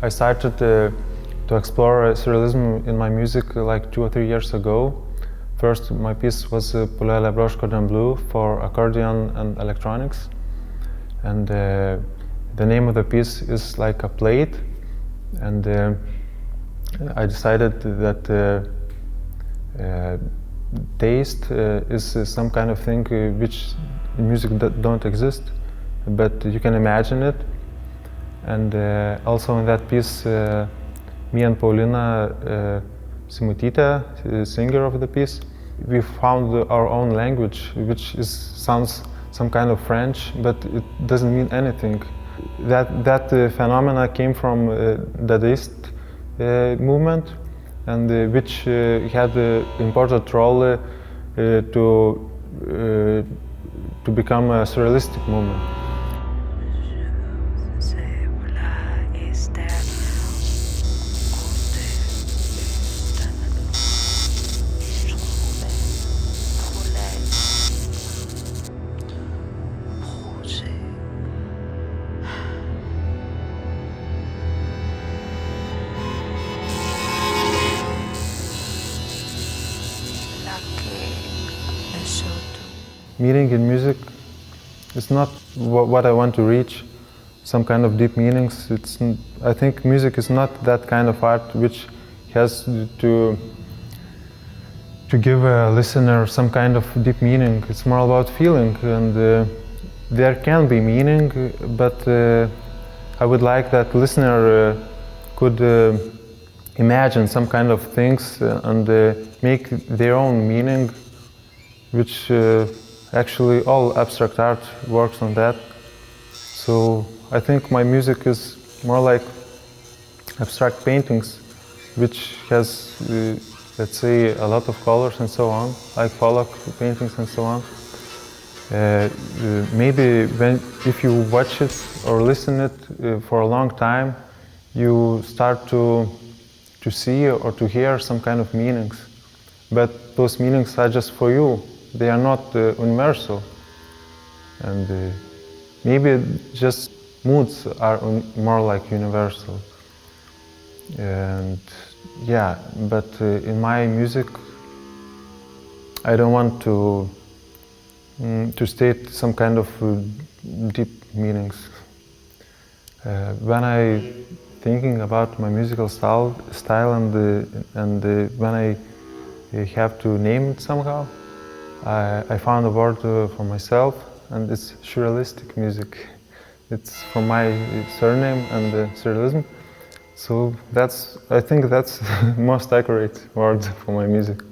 I started to explore surrealism in my music like 2 or 3 years ago. First, my piece was POULET, BROCHE, CORDON, BLEU for accordion and electronics. And the name of the piece is like a plate. And I decided that taste is some kind of thing which in music don't exist, but you can imagine it. And also in that piece, me and Paulina Simutytė, singer of the piece, we found our own language, which sounds some kind of French, but it doesn't mean anything. That phenomena came from Dadaist movement, and which had an important role to become a surrealistic movement. Meaning in music is not what I want to reach, some kind of deep meanings. I think music is not that kind of art which has to give a listener some kind of deep meaning. It's more about feeling, and there can be meaning, but I would like that listener could imagine some kind of things and make their own meaning, which actually all abstract art works on that. So I think my music is more like abstract paintings, which has, let's say, a lot of colors and so on, like Pollock paintings and so on. Maybe if you watch it or listen it for a long time, you start to see or to hear some kind of meanings. But those meanings are just for you. They are not universal, and maybe just moods are more like universal. And yeah, but in my music, I don't want to state some kind of deep meanings. When I thinking about my musical style and when I have to name it somehow, I found a word for myself, and it's surrealistic music. It's from my surname and surrealism. So I think that's the most accurate word for my music.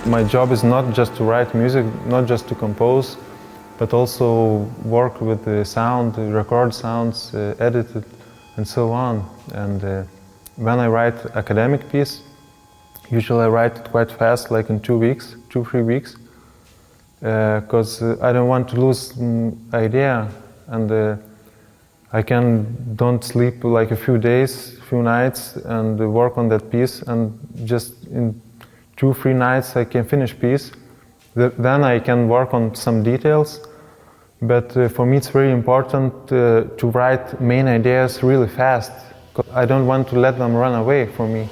My job is not just to write music, not just to compose, but also work with the sound, record sounds, edit it, and so on. And when I write academic piece, usually I write it quite fast, like in 2 weeks, 2-3 weeks, because I don't want to lose idea, and I don't sleep like a few days, few nights, and work on that piece, and just in 2-3 nights I can finish piece. Then I can work on some details, but for me it's very important to write main ideas really fast. I don't want to let them run away from me.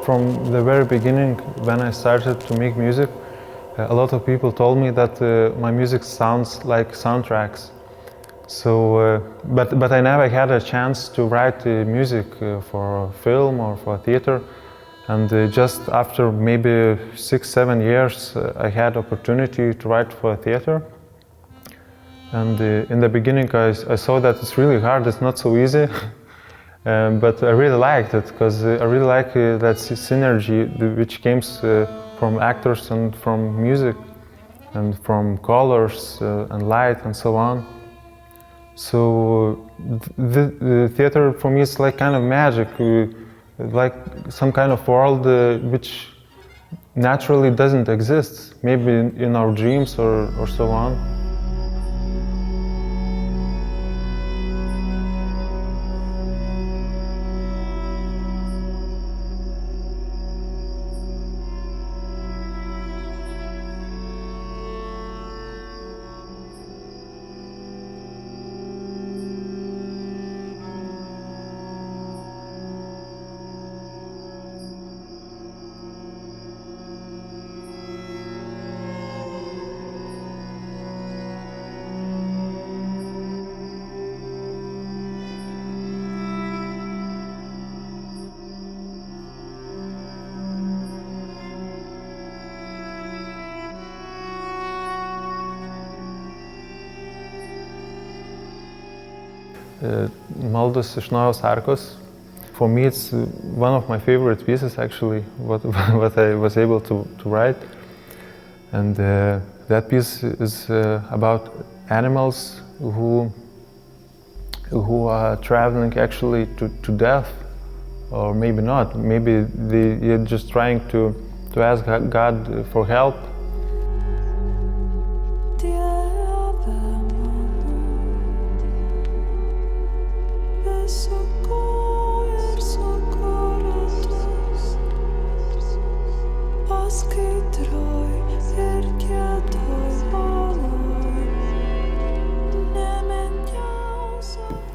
From the very beginning, when I started to make music, a lot of people told me that my music sounds like soundtracks. So, but I never had a chance to write music for a film or for theater. And just after maybe 6-7 years, I had opportunity to write for theater. And in the beginning I saw that it's really hard, it's not so easy. But I really liked it, because I really like that synergy which comes from actors and from music and from colors and light and so on. So the theater for me is like kind of magic, like some kind of world which naturally doesn't exist, maybe in our dreams or so on. Maldos iš Nojaus arkos. For me, it's one of my favorite pieces, actually, what I was able to write. And that piece is about animals who are traveling actually to death, or maybe not. Maybe they're just trying to ask God for help.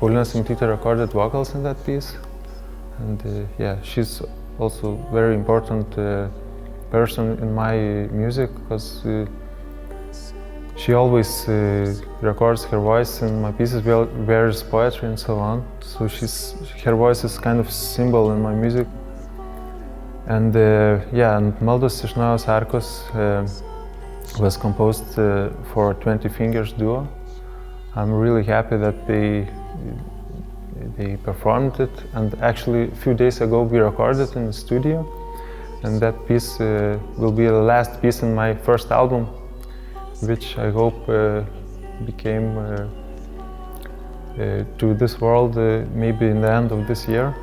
Paulina Simutytė recorded vocals in that piece, and yeah, she's also a very important person in my music, because she always records her voice in my pieces, various poetry and so on. So her voice is kind of symbol in my music. And yeah, and Maldos iš Nojaus arkos was composed for 20 Fingers duo. I'm really happy that they performed it, and actually a few days ago we recorded in the studio, and that piece will be the last piece in my first album, which I hope became to this world maybe in the end of this year.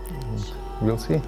And we'll see.